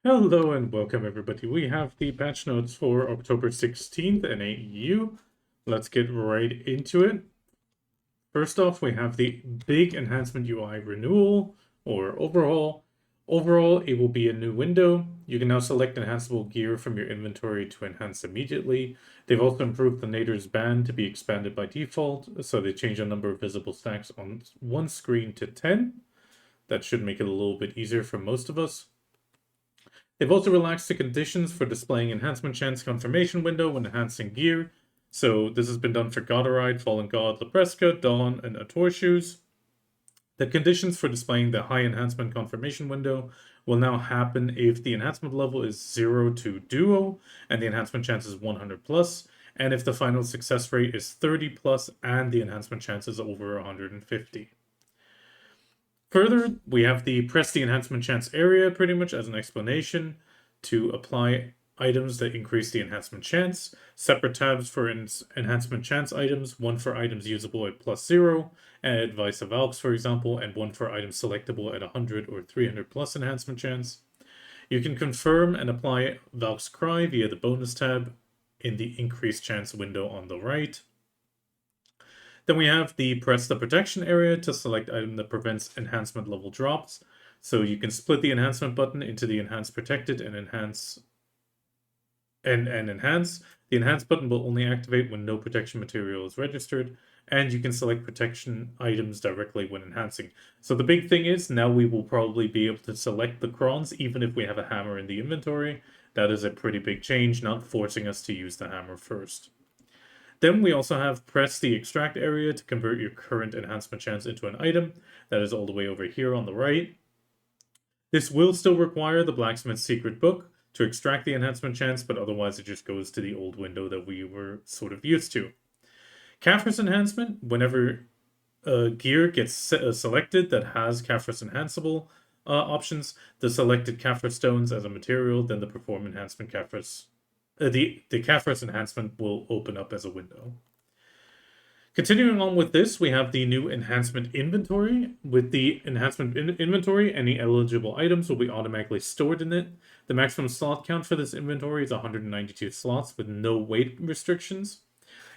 Hello and welcome everybody. We have the patch notes for October 16th in AEU. Let's get right into it. First off, we have the big Enhancement UI renewal or overhaul. Overall, it will be a new window. You can now select enhanceable gear from your inventory to enhance immediately. They've also improved the nader's band to be expanded by default, so they changed the number of visible stacks on one screen to 10. That should make it a little bit easier for most of us. They've also relaxed the conditions for displaying enhancement chance confirmation window when enhancing gear. So this has been done for Godoride, Fallen God, Lepreska, Dawn, and Atorshoes. The conditions for displaying the high enhancement confirmation window will now happen if the enhancement level is 0 to duo and the enhancement chance is 100 plus, and if the final success rate is 30 plus and the enhancement chance is over 150. Further, we have the press the enhancement chance area pretty much as an explanation to apply items that increase the enhancement chance. Separate tabs for enhancement chance items, one for items usable at +0 and vice versa, for example, and one for items selectable at 100 or 300 plus enhancement chance. You can confirm and apply Valk's Cry via the bonus tab in the increased chance window on the right. Then we have the press the protection area to select item that prevents enhancement level drops. So you can split the enhancement button into the enhance protected and enhance. The enhance button will only activate when no protection material is registered, and you can select protection items directly when enhancing. So the big thing is now we will probably be able to select the crons even if we have a hammer in the inventory. That is a pretty big change, not forcing us to use the hammer first. Then we also have press the extract area to convert your current enhancement chance into an item. That is all the way over here on the right. This will still require the blacksmith's secret book to extract the enhancement chance, but otherwise it just goes to the old window that we were sort of used to. Caphras enhancement, whenever gear gets selected that has Caphras enhanceable options, the selected Caphras stones as a material, then the perform enhancement Caphras the Caphras enhancement will open up as a window. Continuing on with this, we have the new enhancement inventory. With the enhancement inventory, any eligible items will be automatically stored in it. The maximum slot count for this inventory is 192 slots with no weight restrictions.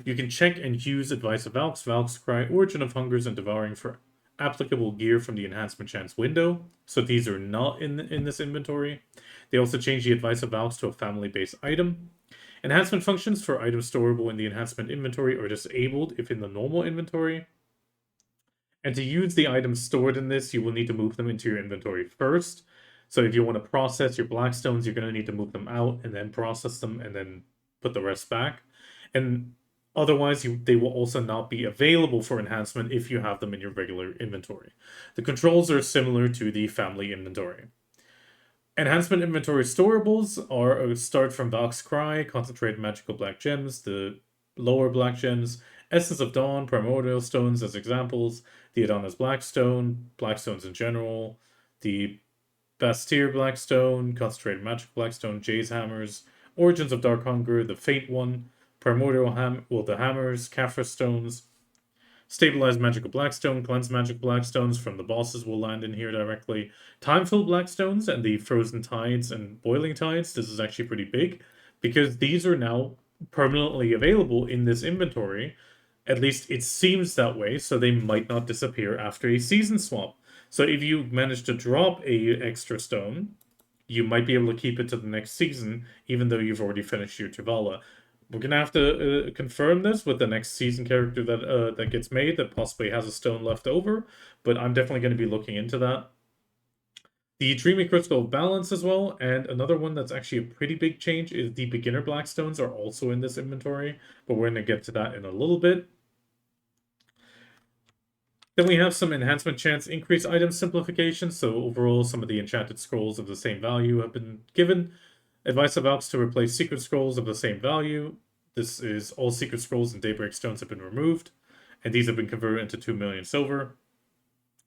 You can check and use Advice of Valk's Cry, Origin of Hungers, and Devouring for applicable gear from the enhancement chance window. So these are not in this inventory. They also change the Advice of Valks to a family-based item. Enhancement functions for items storable in the enhancement inventory are disabled if in the normal inventory. And to use the items stored in this, you will need to move them into your inventory first. So if you want to process your blackstones, you're going to need to move them out and then process them and then put the rest back. And otherwise, they will also not be available for enhancement if you have them in your regular inventory. The controls are similar to the family inventory. Enhancement inventory storables are start from Valk's Cry, concentrated magical black gems, the lower black gems, Essence of Dawn, primordial stones as examples, the Edana's Blackstone, blackstones in general, the Bastir Blackstone, concentrated magical blackstone, Jay's hammers, Origins of Dark Hunger, the Fate one, primordial the hammers, Caphras stones, Stabilized Magical Blackstone, Cleanse Magical Blackstones from the bosses will land in here directly. Time-filled Blackstones and the Frozen Tides and Boiling Tides, this is actually pretty big, because these are now permanently available in this inventory. At least it seems that way, so they might not disappear after a season swap. So if you manage to drop a extra stone, you might be able to keep it to the next season, even though you've already finished your Tivala. We're gonna have to confirm this with the next season character that gets made that possibly has a stone left over, but I'm definitely going to be looking into that. The Dreamy Crystal of Balance as well, and another one that's actually a pretty big change is the Beginner Blackstones are also in this inventory, but we're going to get to that in a little bit. Then we have some enhancement chance increase item simplification, so overall some of the enchanted scrolls of the same value have been given. Advice of Valks to replace secret scrolls of the same value. This is all secret scrolls and Daybreak stones have been removed, and these have been converted into 2 million silver.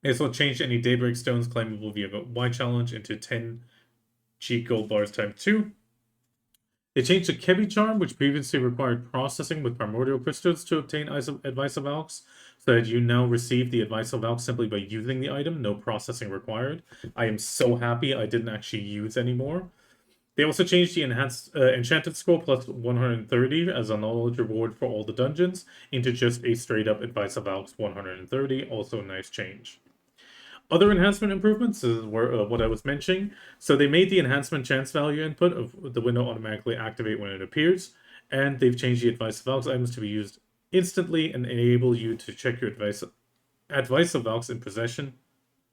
They also changed any Daybreak stones claimable via Y challenge into 10 G gold bars times 2. They changed the Kebi charm, which previously required processing with primordial crystals to obtain Advice of Valks, so that you now receive the Advice of Valks simply by using the item, no processing required. I am so happy I didn't actually use anymore. They also changed the enhanced enchanted score plus 130 as a knowledge reward for all the dungeons into just a straight up advice of Alex 130. Also a nice change. Other enhancement improvements is what I was mentioning. So they made the enhancement chance value input of the window automatically activate when it appears, and they've changed the advice of Alex items to be used instantly and enable you to check your advice of Alex in possession.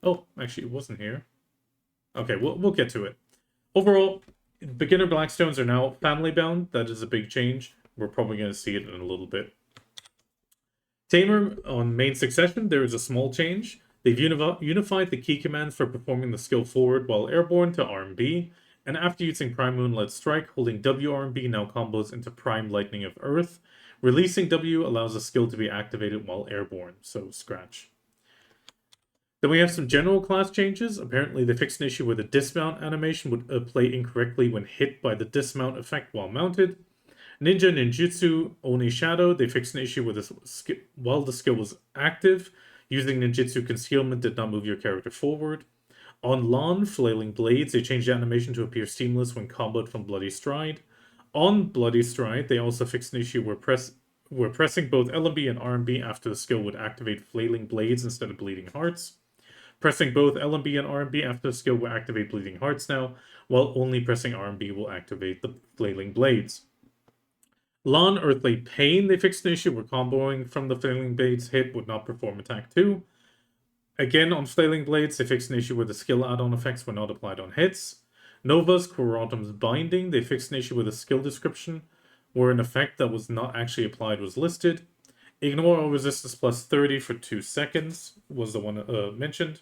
Oh, actually, it wasn't here. Okay, we'll get to it. Overall, beginner Blackstones are now family bound. That is a big change. We're probably going to see it in a little bit. Tamer, on main succession, there is a small change. They've unified the key commands for performing the skill forward while airborne to RMB, and after using Prime Moonlight Strike, holding W RMB now combos into Prime Lightning of Earth. Releasing W allows a skill to be activated while airborne, so scratch. Then we have some general class changes. Apparently they fixed an issue where the dismount animation would play incorrectly when hit by the dismount effect while mounted. Ninja Ninjutsu Oni Shadow, they fixed an issue with while the skill was active. Using Ninjutsu Concealment did not move your character forward. On Lan, Flailing Blades, they changed the animation to appear seamless when comboed from Bloody Stride. On Bloody Stride, they also fixed an issue where pressing both LMB and RMB after the skill would activate Flailing Blades instead of Bleeding Hearts. Pressing both LMB and RMB after the skill will activate Bleeding Hearts now, while only pressing RMB will activate the Flailing Blades. Lan Earthly Pain, they fixed an issue where comboing from the Flailing Blades hit would not perform attack 2. Again, on Flailing Blades, they fixed an issue where the skill add-on effects were not applied on hits. Nova's Quarantum's Binding, they fixed an issue with a skill description where an effect that was not actually applied was listed. Ignore all resistance plus 30 for 2 seconds was the one mentioned.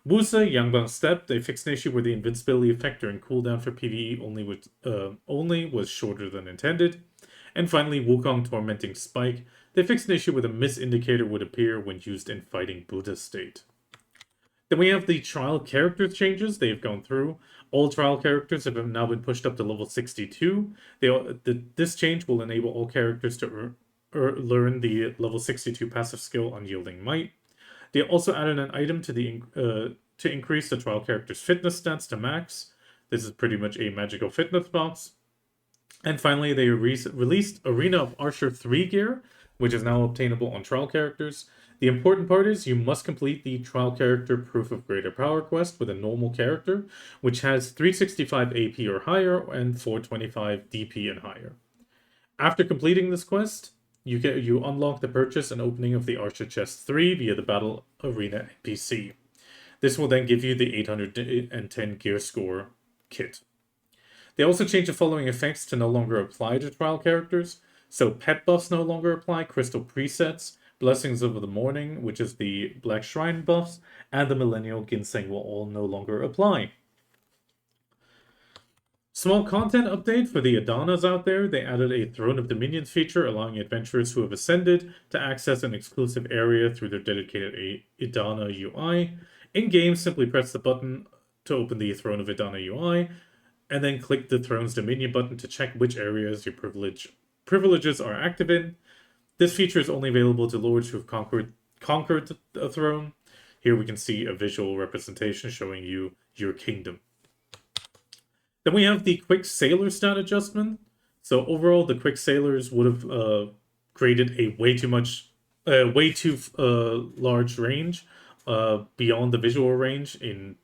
Wusa Yangbang Step, they fixed an issue where the invincibility effect during cooldown for PvE only was shorter than intended. And finally, Wukong Tormenting Spike, they fixed an issue where the miss indicator would appear when used in fighting Buddha state. Then we have the trial character changes they've gone through. All trial characters have now been pushed up to level 62. This change will enable all characters to learn the level 62 passive skill Unyielding Might. They also added an item to increase the trial character's fitness stats to max. This is pretty much a magical fitness box. And finally, they released Arena of Archer 3 gear, which is now obtainable on trial characters. The important part is you must complete the trial character Proof of Greater Power quest with a normal character, which has 365 AP or higher and 425 DP and higher. After completing this quest, you unlock the purchase and opening of the Archer Chest 3 via the Battle Arena NPC. This will then give you the 810 gear score kit. They also changed the following effects to no longer apply to trial characters. So pet buffs no longer apply, crystal presets, Blessings of the Morning, which is the Black Shrine buffs, and the Millennial Ginseng will all no longer apply. Small content update for the Edanas out there. They added a Throne of Dominions feature, allowing adventurers who have ascended to access an exclusive area through their dedicated Edana UI. In-game, simply press the button to open the Throne of Edana UI, and then click the Throne's Dominion button to check which areas your privileges are active in. This feature is only available to lords who have conquered a throne. Here we can see a visual representation showing you your kingdom. Then we have the Quick Sailor stat adjustment. So overall, the Quick Sailors would have created a way too large range beyond the visual range in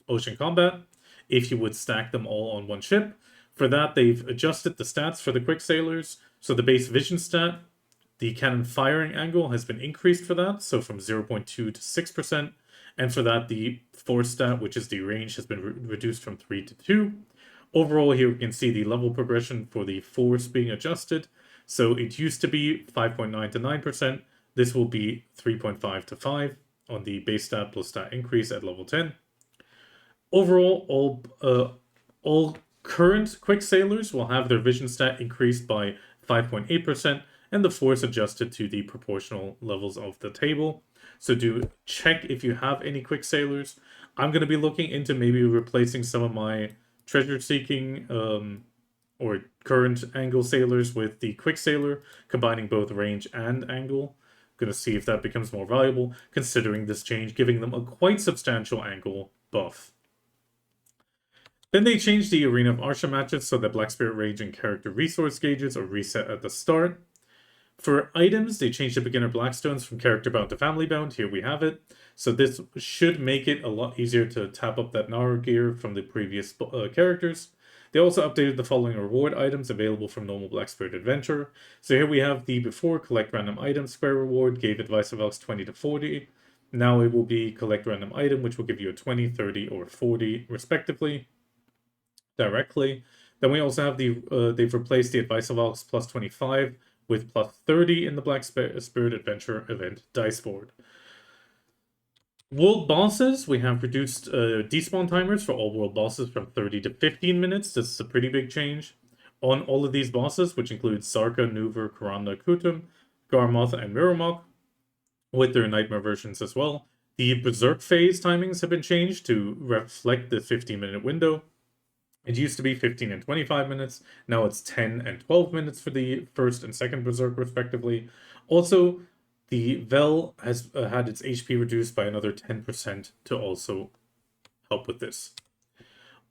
Ocean Combat if you would stack them all on one ship. For that, they've adjusted the stats for the Quick Sailors. So the base vision stat, the cannon firing angle has been increased for that, so from 0.2 to 6%. And for that, the force stat, which is the range, has been reduced from 3 to 2. Overall, here we can see the level progression for the force being adjusted. So it used to be 5.9 to 9%. This will be 3.5 to 5 on the base stat plus stat increase at level 10. Overall, all current Quick Sailors will have their vision stat increased by 5.8%, and the force adjusted to the proportional levels of the table. So do check if you have any Quick Sailors. I'm going to be looking into maybe replacing some of my treasure-seeking or current angle sailors with the Quick Sailor, combining both range and angle. I'm going to see if that becomes more valuable, considering this change, giving them a quite substantial angle buff. Then they changed the Arena of Arsha matches so that Black Spirit range and character resource gauges are reset at the start. For items, they changed the beginner Blackstones from character bound to family bound. Here we have it. So this should make it a lot easier to tap up that Nara gear from the previous characters. They also updated the following reward items available from normal Black Spirit Adventure. So here we have the before collect random item square reward gave advice of Elks 20 to 40. Now it will be collect random item, which will give you a 20, 30, or 40 respectively directly. Then we also have they've replaced the advice of Elks plus 25 with plus 30 in the Black Spirit Adventure event dice board. World bosses, we have reduced despawn timers for all world bosses from 30 to 15 minutes. This is a pretty big change. On all of these bosses, which include Sarka, Nuver, Karanda, Kutum, Garmoth, and Miramok, with their nightmare versions as well, the Berserk phase timings have been changed to reflect the 15-minute window. It used to be 15 and 25 minutes. Now it's 10 and 12 minutes for the first and second Berserk, respectively. Also, the Vel has had its HP reduced by another 10% to also help with this.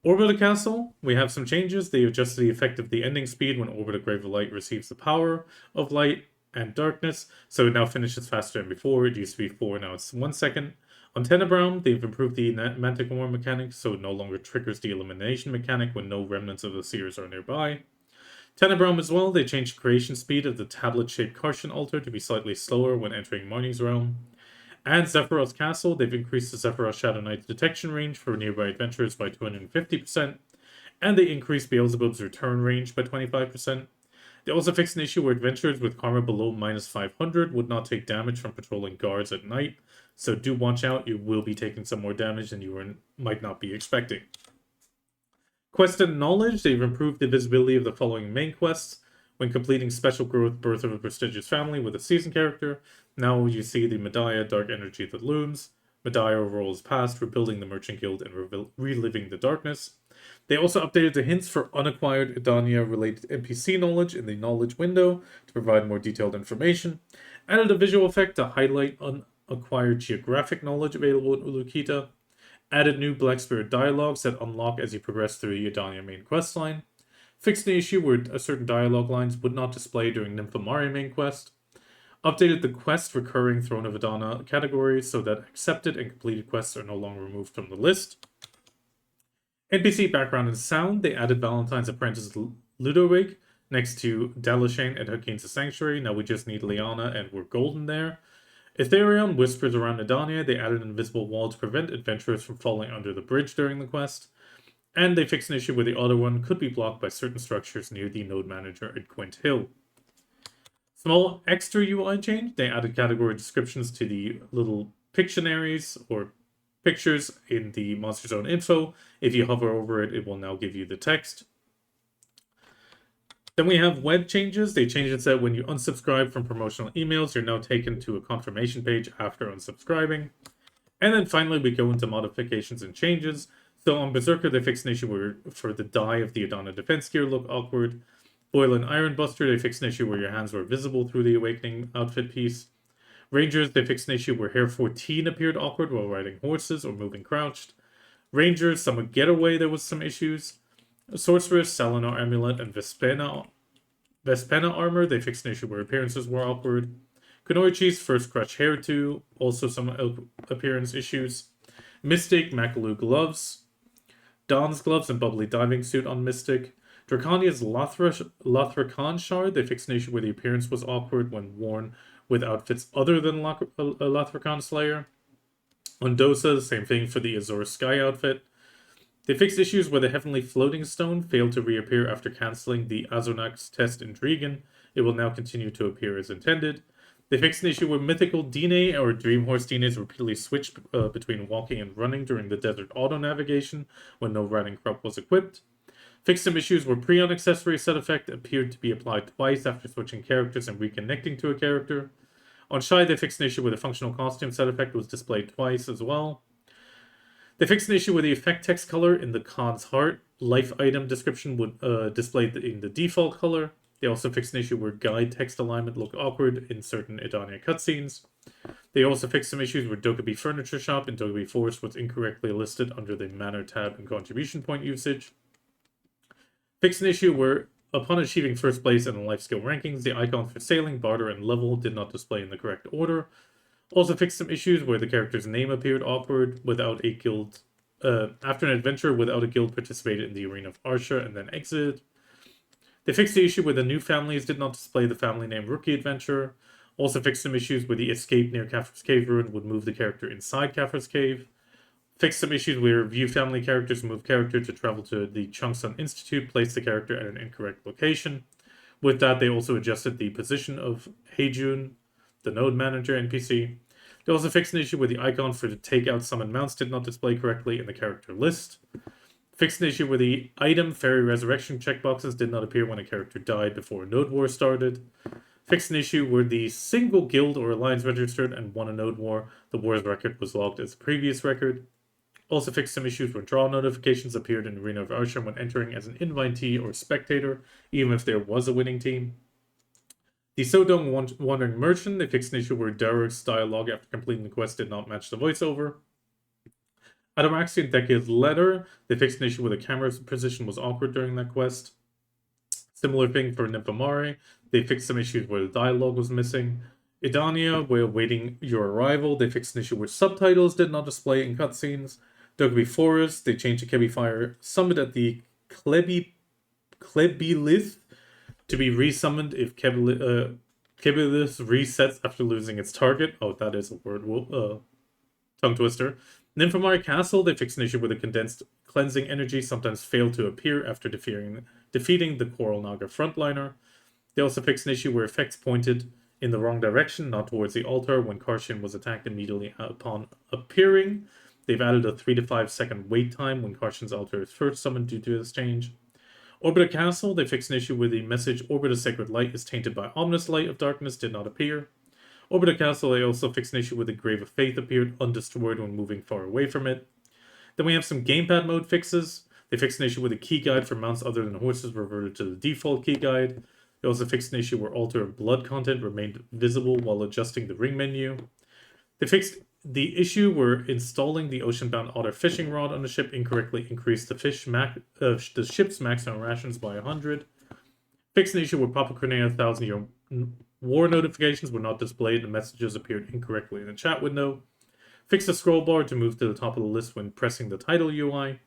Orbit of Castle, we have some changes. They adjusted the effect of the ending speed when Orbit of Grave of Light receives the power of light and darkness. So it now finishes faster than before. It used to be 4, now it's 1 second. On Tenebrown, they've improved the Manticore mechanic, so it no longer triggers the elimination mechanic when no remnants of the Seers are nearby. Tenebrown as well, they changed the creation speed of the tablet-shaped Karshan altar to be slightly slower when entering Marnie's realm. And Sephiroth's Castle, they've increased the Sephiroth Shadow Knight's detection range for nearby adventurers by 250%, and they increased Beelzebub's return range by 25%. They also fixed an issue where adventurers with karma below minus 500 would not take damage from patrolling guards at night, so do watch out, you will be taking some more damage than you might not be expecting. Quest and Knowledge, they've improved the visibility of the following main quests. When completing Special Growth Birth of a Prestigious Family with a seasoned character, now you see the Medaya Dark Energy That Looms, Medaya Rolls Past, Rebuilding the Merchant Guild, and Reliving the Darkness. They also updated the hints for unacquired Edania-related NPC knowledge in the knowledge window to provide more detailed information, added a visual effect to highlight unacquired geographic knowledge available in Ulukita, added new Black Spirit dialogues that unlock as you progress through the Edania main questline, fixed the issue where certain dialogue lines would not display during Nymphomari main quest, updated the quest recurring Throne of Edana categories so that accepted and completed quests are no longer removed from the list. NPC background and sound, they added Valentine's Apprentice Ludwig next to Dalashane and Hakin's Sanctuary. Now we just need Liana and we're golden there. Etherion whispers around Edania. They added an invisible wall to prevent adventurers from falling under the bridge during the quest. And they fixed an issue where the auto run could be blocked by certain structures near the node manager at Quint Hill. Small extra UI change, they added category descriptions to the little Pictionaries or pictures in the Monster Zone info. If you hover over it, it will now give you the text. Then we have web changes. They changed it so that when you unsubscribe from promotional emails, you're now taken to a confirmation page after unsubscribing. And then finally, we go into modifications and changes. So on Berserker, they fixed an issue where for the dye of the Edana defense gear look awkward. Boil and Iron Buster, they fixed an issue where your hands were visible through the Awakening outfit piece. Rangers, they fixed an issue where Hair 14 appeared awkward while riding horses or moving crouched. Rangers, Summer Getaway, there was some issues. Sorceress, Salinar Amulet, and Vespena Armor, they fixed an issue where appearances were awkward. Kunoichi's First Crush Hair 2, also some appearance issues. Mystic, Makalu Gloves. Dawn's Gloves and Bubbly Diving Suit on Mystic. Draconia's Lothrakan Shard, they fixed an issue where the appearance was awkward when worn with outfits other than Lothrakan Slayer. On Dosa, the same thing for the Azure Sky outfit. They fixed issues where the Heavenly Floating Stone failed to reappear after cancelling the Azonax test in Dregan. It will now continue to appear as intended. They fixed an issue where Mythical Dine or Dream Horse Dines repeatedly switched between walking and running during the desert auto navigation when no riding crop was equipped. Fixed some issues where Prion accessory set effect appeared to be applied twice after switching characters and reconnecting to a character. On Shy, they fixed an issue where the functional costume set effect was displayed twice as well. They fixed an issue where the effect text color in the Khan's Heart life item description would display in the default color. They also fixed an issue where guide text alignment looked awkward in certain Edania cutscenes. They also fixed some issues where Dokkaebi Furniture Shop and Dokkaebi Forest was incorrectly listed under the Manor tab and contribution point usage. Fixed an issue where, upon achieving first place in the life skill rankings, the icons for sailing, barter, and level did not display in the correct order. Also fixed some issues where the character's name appeared awkward without a guild. After an adventure without a guild participated in the Arena of Arsha and then exited. They fixed the issue where the new families did not display the family name Rookie Adventure. Also fixed some issues where the escape near Kaffir's Cave ruin would move the character inside Kaffir's Cave. Fixed some issues where view family characters move character to travel to the Chungsun Institute, place the character at an incorrect location. With that, they also adjusted the position of Heijun, the node manager NPC. They also fixed an issue where the icon for the takeout summon mounts did not display correctly in the character list. Fixed an issue where the item fairy resurrection checkboxes did not appear when a character died before a node war started. Fixed an issue where the single guild or alliance registered and won a node war, the war's record was logged as the previous record. Also fixed some issues where draw notifications appeared in Arena of Arsha when entering as an invitee or spectator, even if there was a winning team. The Sodong Wandering Merchant, they fixed an issue where Derek's dialogue after completing the quest did not match the voiceover. Adamaxian Decade's Letter, they fixed an issue where the camera position was awkward during that quest. Similar thing for Nymphomare, they fixed some issues where the dialogue was missing. Edania, while awaiting your arrival, they fixed an issue where subtitles did not display in cutscenes. Dokkaebi Forest, they changed the Kebi Fire Summit at the Klebilith to be resummoned if Kebilith resets after losing its target. Oh, that is a word. Tongue twister. Nymphomare Castle, they fixed an issue where the condensed cleansing energy sometimes failed to appear after defeating the Coral Naga frontliner. They also fixed an issue where effects pointed in the wrong direction, not towards the altar, when Karshin was attacked immediately upon appearing. They've added a 3 to 5 second wait time when Karshin's altar is first summoned due to this change. Orbita Castle, they fixed an issue where the message Orbita Sacred Light is tainted by Ominous Light of Darkness did not appear. Orbita Castle, they also fixed an issue where the Grave of Faith appeared undestroyed when moving far away from it. Then we have some gamepad mode fixes. They fixed an issue where the key guide for mounts other than horses reverted to the default key guide. They also fixed an issue where Altar of Blood content remained visible while adjusting the ring menu. They fixed the issue where installing the ocean-bound otter fishing rod on the ship incorrectly increased the ship's maximum rations by 100. Fixed an issue where Papa Cornea 1000-year war notifications were not displayed and messages appeared incorrectly in the chat window. Fixed the scroll bar to move to the top of the list when pressing the title UI.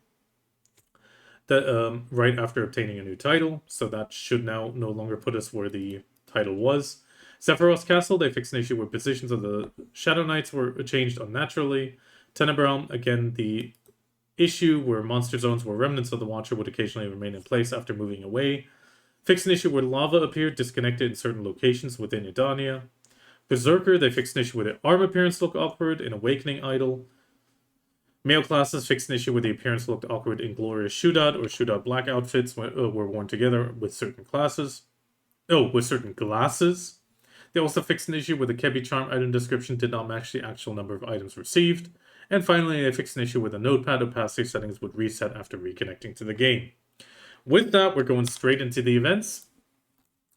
Right after obtaining a new title, so that should now no longer put us where the title was. Sephiroth's Castle, they fixed an issue where positions of the Shadow Knights were changed unnaturally. Tenebrealm, again, the issue where monster zones where remnants of the Watcher would occasionally remain in place after moving away. Fixed an issue where lava appeared disconnected in certain locations within Edania. Berserker, they fixed an issue where the arm appearance looked awkward in Awakening Idol. Male classes fixed an issue where the appearance looked awkward in Glorious Shudad or Shudad Black outfits were worn together with certain classes. With certain glasses. They also fixed an issue where the Kebi Charm item description did not match the actual number of items received. And finally, they fixed an issue where the notepad opacity settings would reset after reconnecting to the game. With that, we're going straight into the events.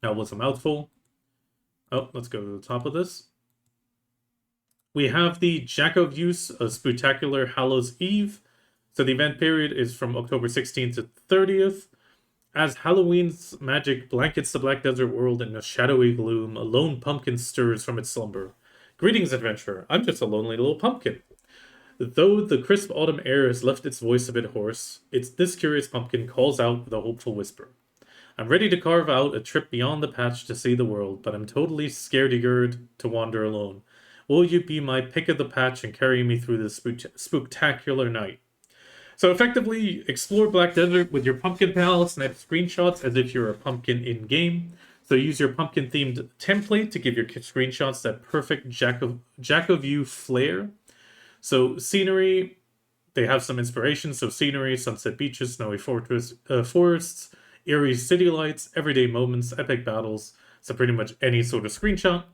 That was a mouthful. Let's go to the top of this. We have the Jackov use of Spectacular Hallows Eve. So the event period is from October 16th to 30th. As Halloween's magic blankets the Black Desert world in a shadowy gloom, a lone pumpkin stirs from its slumber. Greetings, adventurer. I'm just a lonely little pumpkin. Though the crisp autumn air has left its voice a bit hoarse, this curious pumpkin calls out with a hopeful whisper. I'm ready to carve out a trip beyond the patch to see the world, but I'm totally scaredy-gerd to wander alone. Will you be my pick of the patch and carry me through this spectacular night? So effectively, explore Black Desert with your pumpkin pal, snap screenshots as if you're a pumpkin in-game. So use your pumpkin-themed template to give your screenshots that perfect Jack of You flair. So scenery, they have some inspiration. So scenery, sunset beaches, snowy forests, eerie city lights, everyday moments, epic battles. So pretty much any sort of screenshot.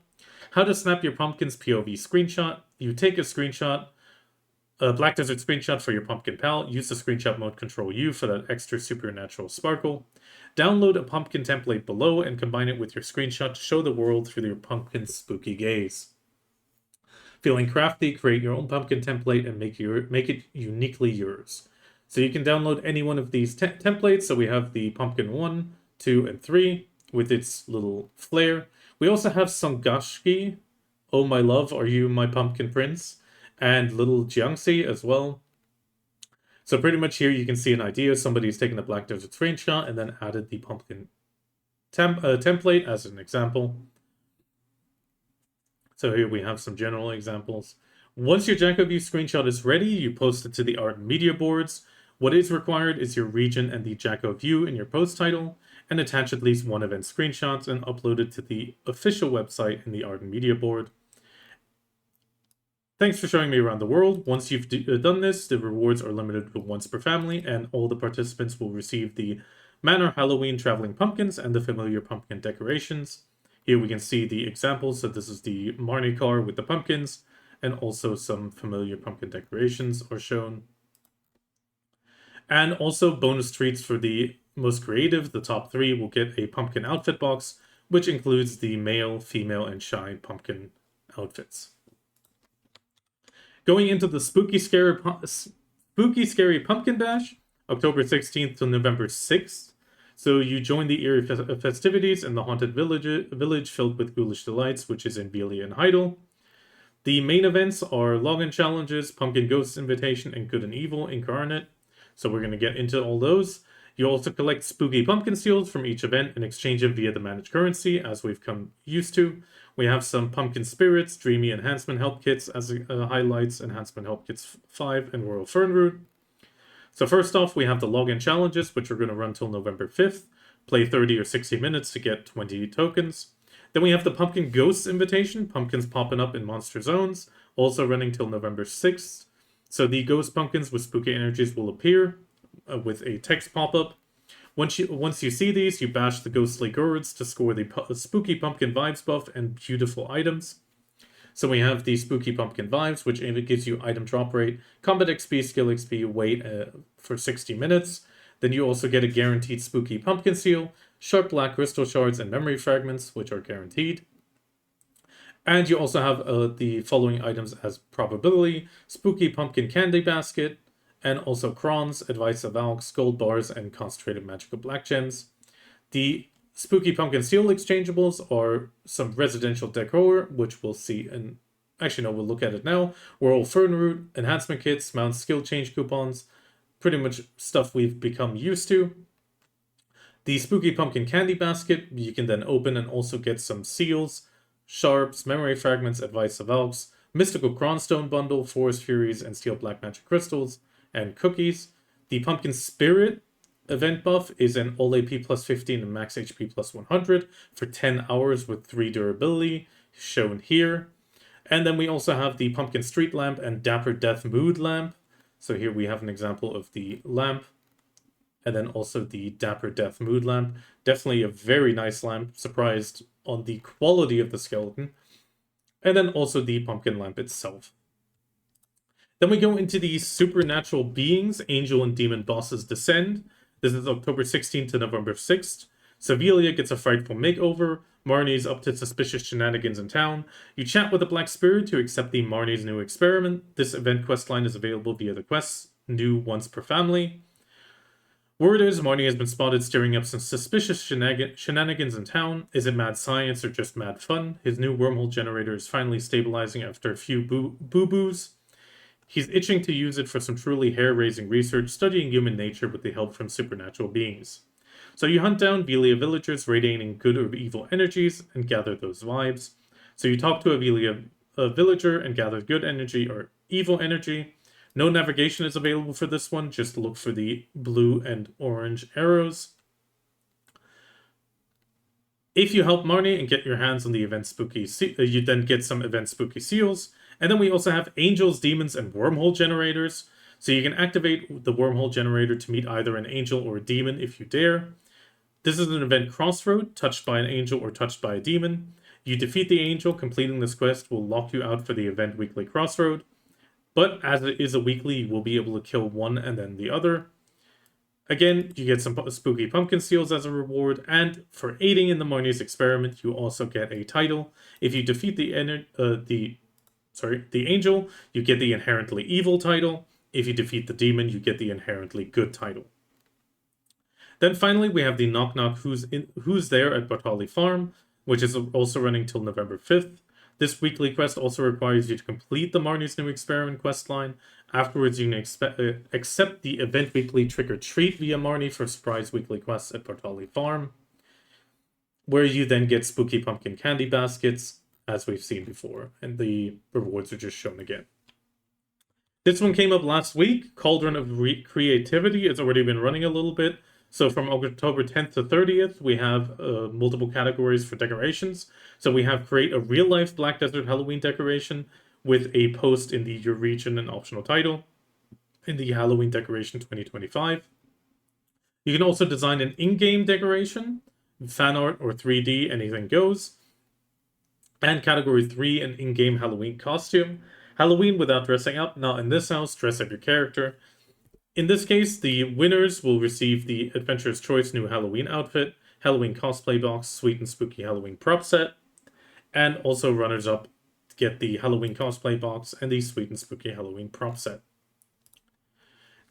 How to snap your pumpkin's POV screenshot. You take a screenshot Black Desert screenshot for your pumpkin pal. Use the screenshot mode Control U for that extra supernatural sparkle. Download a pumpkin template below and combine it with your screenshot to show the world through your pumpkin's spooky gaze. Feeling crafty, create your own pumpkin template and make it uniquely yours. So you can download any one of these templates. So we have the pumpkin 1, 2, and 3 with its little flare. We also have Sangashki, Oh My Love, Are You My Pumpkin Prince? And little Jiangxi as well. So pretty much here you can see an idea. Somebody's taken a Black Desert screenshot and then added the pumpkin template as an example. So here we have some general examples. Once your Jacko-View screenshot is ready, you post it to the art and media boards. What is required is your region and the Jacko-View in your post title, and attach at least one event screenshot and upload it to the official website in the art and media board. Thanks for showing me around the world. Once you've done this, the rewards are limited to once per family, and all the participants will receive the Manor Halloween Traveling Pumpkins and the familiar pumpkin decorations. Here we can see the examples. So this is the Marnie car with the pumpkins, and also some familiar pumpkin decorations are shown. And also bonus treats for the most creative. The top 3 will get a pumpkin outfit box, which includes the male, female, and shy pumpkin outfits. Going into the Spooky Scary Pumpkin Bash, October 16th to November 6th. So you join the eerie festivities in the haunted village filled with ghoulish delights, which is in Velia and Heidel. The main events are login challenges, Pumpkin Ghost Invitation, and Good and Evil Incarnate. So we're going to get into all those. You also collect spooky pumpkin seals from each event and exchange them via the managed currency, as we've come used to. We have some pumpkin spirits, dreamy enhancement help kits as highlights, enhancement help kits 5, and Royal Fernroot. So first off, we have the login challenges, which are going to run till November 5th. Play 30 or 60 minutes to get 20 tokens. Then we have the Pumpkin Ghosts Invitation, pumpkins popping up in monster zones, also running till November 6th. So the ghost pumpkins with spooky energies will appear with a text pop-up. Once you see these, you bash the ghostly gourds to score the spooky pumpkin vibes buff and beautiful items. So we have the spooky pumpkin vibes, which gives you item drop rate, combat XP, skill XP, wait for 60 minutes. Then you also get a guaranteed spooky pumpkin seal, sharp black crystal shards, and memory fragments, which are guaranteed. And you also have the following items as probability: spooky pumpkin candy basket, and also crons, advice of Valks, gold bars, and concentrated magical black gems. The spooky pumpkin seal exchangeables are some residential decor, which we'll see in... Actually, no, we'll look at it now. Royal Fernroot, enhancement kits, mount skill change coupons, pretty much stuff we've become used to. The spooky pumpkin candy basket, you can then open and also get some seals, sharps, memory fragments, advice of Valks, mystical cronstone bundle, forest furies, and steel black magic crystals, and cookies. The pumpkin spirit event buff is an all AP plus 15 and max HP plus 100 for 10 hours with 3 durability, shown here. And then we also have the pumpkin street lamp and dapper death mood lamp. So here we have an example of the lamp, and then also the dapper death mood lamp. Definitely a very nice lamp, surprised on the quality of the skeleton. And then also the pumpkin lamp itself. Then we go into the supernatural beings, angel and demon bosses descend. This is October 16th to November 6th. Sevilla gets a frightful makeover. Marnie's up to suspicious shenanigans in town. You chat with a black spirit to accept the Marnie's new experiment. This event questline is available via the quests, new once per family. Word is Marnie has been spotted stirring up some suspicious shenanigans in town. Is it mad science or just mad fun? His new wormhole generator is finally stabilizing after a few boo-boos. He's itching to use it for some truly hair-raising research, studying human nature with the help from supernatural beings. So you hunt down Velia villagers radiating good or evil energies and gather those vibes. So you talk to a Velia villager and gather good energy or evil energy. No navigation is available for this one, just look for the blue and orange arrows. If you help Marnie and get your hands on the event spooky, you then get some event spooky seals. And then we also have angels, demons, and wormhole generators. So you can activate the wormhole generator to meet either an angel or a demon if you dare. This is an event crossroad, touched by an angel or touched by a demon. You defeat the angel, completing this quest will lock you out for the event weekly crossroad. but as it is a weekly, you will be able to kill one and then the other. Again, you get some spooky pumpkin seals as a reward, and for aiding in the Marnie's experiment, you also get a title. If you defeat the angel, you get the inherently evil title. If you defeat the demon, you get the inherently good title. Then finally, we have the Knock Knock Who's There at Bartali Farm, which is also running till November 5th. This weekly quest also requires you to complete the Marnie's New Experiment quest line. Afterwards, you can accept the event weekly Trick or Treat via Marnie for surprise weekly quests at Bartali Farm, where you then get spooky pumpkin candy baskets, as we've seen before, and the rewards are just shown again. This one came up last week. Cauldron of Creativity. It's already been running a little bit. So from October 10th to 30th, we have multiple categories for decorations. So we have create a real-life Black Desert Halloween decoration with a post in the Your Region and optional title in the Halloween Decoration 2025. You can also design an in-game decoration, fan art or 3D, anything goes. And category 3, an in-game Halloween costume. Halloween without dressing up, not in this house, dress up your character. In this case, the winners will receive the Adventurer's Choice new Halloween outfit, Halloween cosplay box, sweet and spooky Halloween prop set, and also runners-up get the Halloween cosplay box and the sweet and spooky Halloween prop set.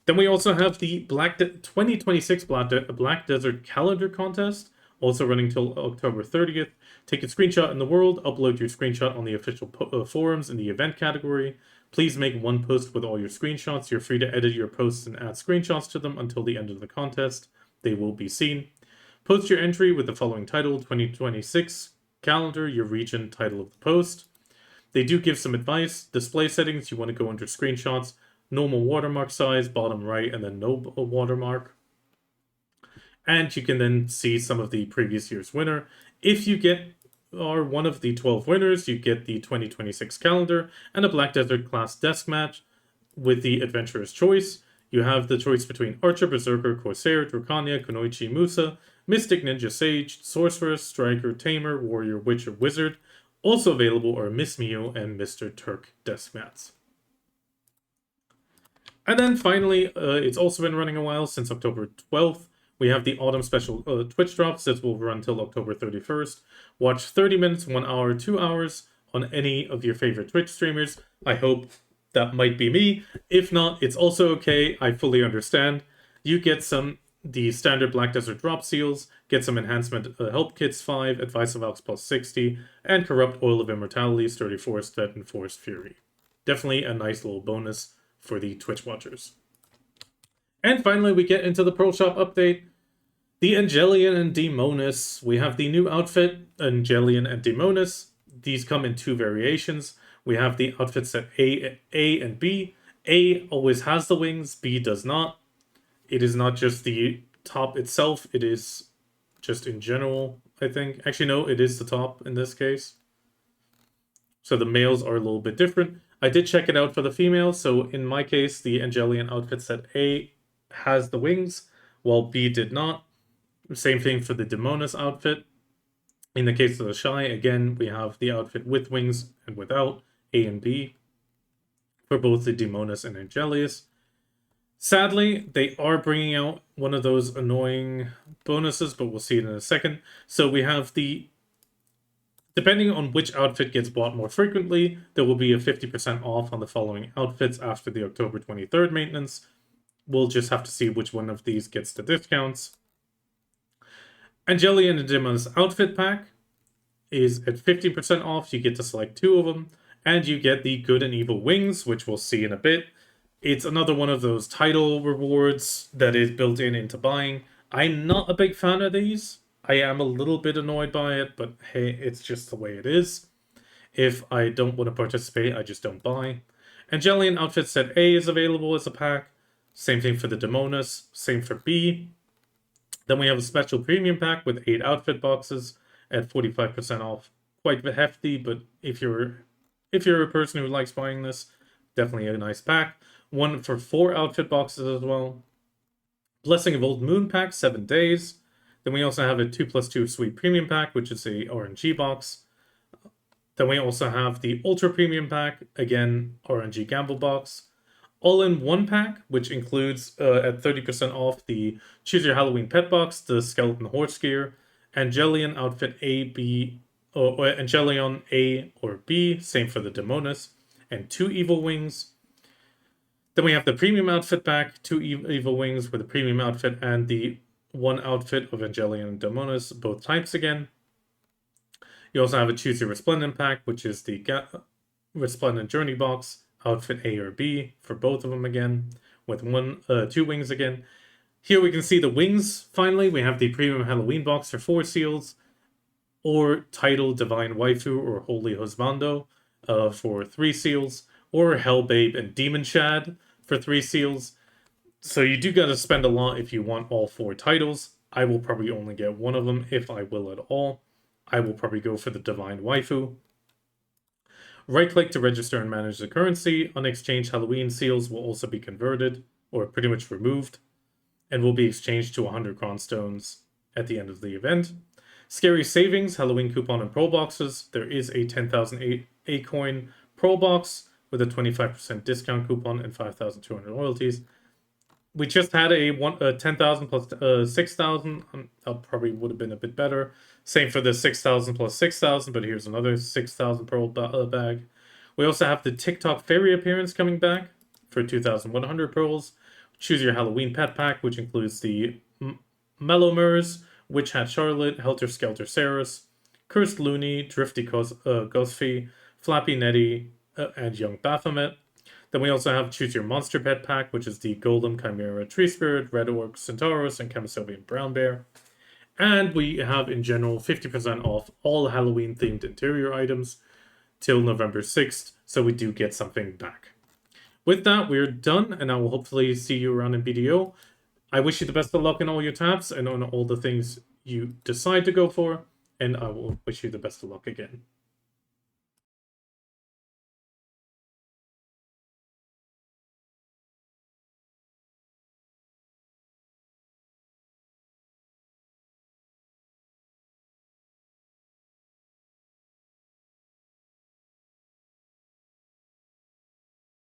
Then we also have the 2026 Black Desert Calendar Contest, also running till October 30th. Take a screenshot in the world, upload your screenshot on the official forums in the event category. Please make one post with all your screenshots. You're free to edit your posts and add screenshots to them until the end of the contest. They will be seen. Post your entry with the following title, 2026 calendar, your region, title of the post. They do give some advice. Display settings, you want to go under screenshots, normal watermark size, bottom right, and then no watermark. And you can then see some of the previous year's winner. If you are one of the 12 winners, you get the 2026 calendar and a Black Desert class desk match with the Adventurer's Choice. You have the choice between Archer, Berserker, Corsair, Dracania, Kunoichi, Musa, Mystic, Ninja, Sage, Sorceress, Striker, Tamer, Warrior, Witcher, Wizard. Also available are Miss Mio and Mr. Turk desk mats. And then finally, it's also been running a while, since October 12th. We have the Autumn Special Twitch drops. This will run till October 31st. Watch 30 minutes, 1 hour, 2 hours on any of your favorite Twitch streamers. I hope that might be me. If not, it's also okay. I fully understand. You get the standard Black Desert drop seals, get some enhancement help kits 5, Advice of Alx plus 60, and Corrupt Oil of Immortality, Sturdy Forest Vet, and Forest Fury. Definitely a nice little bonus for the Twitch watchers. And finally, we get into the Pearl Shop update. The Angelian and Daemonus. We have the new outfit, Angelian and Daemonus. These come in 2 variations. We have the outfit set A and B. A always has the wings, B does not. It is not just the top itself, it is just in general, I think. Actually, no, it is the top in this case. So the males are a little bit different. I did check it out for the females, so in my case, the Angelian outfit set A has the wings, while B did not. Same thing for the Daemonus outfit. In the case of the Shy, again, we have the outfit with wings and without, A and B, for both the Daemonus and Angelius. Sadly, they are bringing out one of those annoying bonuses, but we'll see it in a second. So we have depending on which outfit gets bought more frequently, there will be a 50% off on the following outfits after the October 23rd maintenance. We'll just have to see which one of these gets the discounts. Angelian and Daemonus outfit pack is at 50% off. You get to select 2 of them, and you get the Good and Evil Wings, which we'll see in a bit. It's another one of those title rewards that is built into buying. I'm not a big fan of these. I am a little bit annoyed by it, but hey, it's just the way it is. If I don't want to participate, I just don't buy. Angelian outfit set A is available as a pack. Same thing for the Daemonus. Same for B. Then we have a special premium pack with 8 outfit boxes at 45% off. Quite hefty, but if you're a person who likes buying this, definitely a nice pack. One for 4 outfit boxes as well. Blessing of Old Moon pack, 7 days. Then we also have a 2+2 Sweet Premium pack, which is a RNG box. Then we also have the Ultra Premium Pack, again, RNG Gamble Box. All-in-one pack, which includes at 30% off the Choose Your Halloween Pet Box, the Skeleton Horse Gear, Angelion Outfit A, B, or Angelion A or B, same for the Demonis, and 2 Evil Wings. Then we have the Premium Outfit pack, 2 Evil Wings with the Premium Outfit and the 1 outfit of Angelion and Demonis, both types again. You also have a Choose Your Resplendent pack, which is the Resplendent Journey Box, outfit A or B for both of them again, with 2 wings again. Here we can see the wings, finally. We have the Premium Halloween Box for 4 seals, or Title Divine Waifu or Holy Husbando for 3 seals, or Hellbabe and Demon Shad for 3 seals. So you do gotta spend a lot if you want all 4 titles. I will probably only get one of them, if I will at all. I will probably go for the Divine Waifu. Right-click to register and manage the currency. Unexchanged Halloween seals will also be converted, or pretty much removed, and will be exchanged to 100 Cronstones at the end of the event. Scary Savings, Halloween Coupon and Pro Boxes. There is a 10,000 A-Coin Pro Box with a 25% discount coupon and 5,200 royalties. We just had a 10,000 plus 6,000. That probably would have been a bit better. Same for the 6,000 plus 6,000, but here's another 6,000 pearl bag. We also have the TikTok Fairy appearance coming back for 2,100 pearls. Choose Your Halloween Pet Pack, which includes the Mellowmers, Witch Hat Charlotte, Helter Skelter Saris, Cursed Looney, Drifty Gosfy, Flappy Nettie, and Young Baphomet. Then we also have Choose Your Monster Pet Pack, which is the Golem, Chimera, Tree Spirit, Red Orc, Centauros, and Chemisovian Brown Bear. And we have, in general, 50% off all Halloween-themed interior items till November 6th, so we do get something back. With that, we're done, and I will hopefully see you around in BDO. I wish you the best of luck in all your tabs and on all the things you decide to go for, and I will wish you the best of luck again.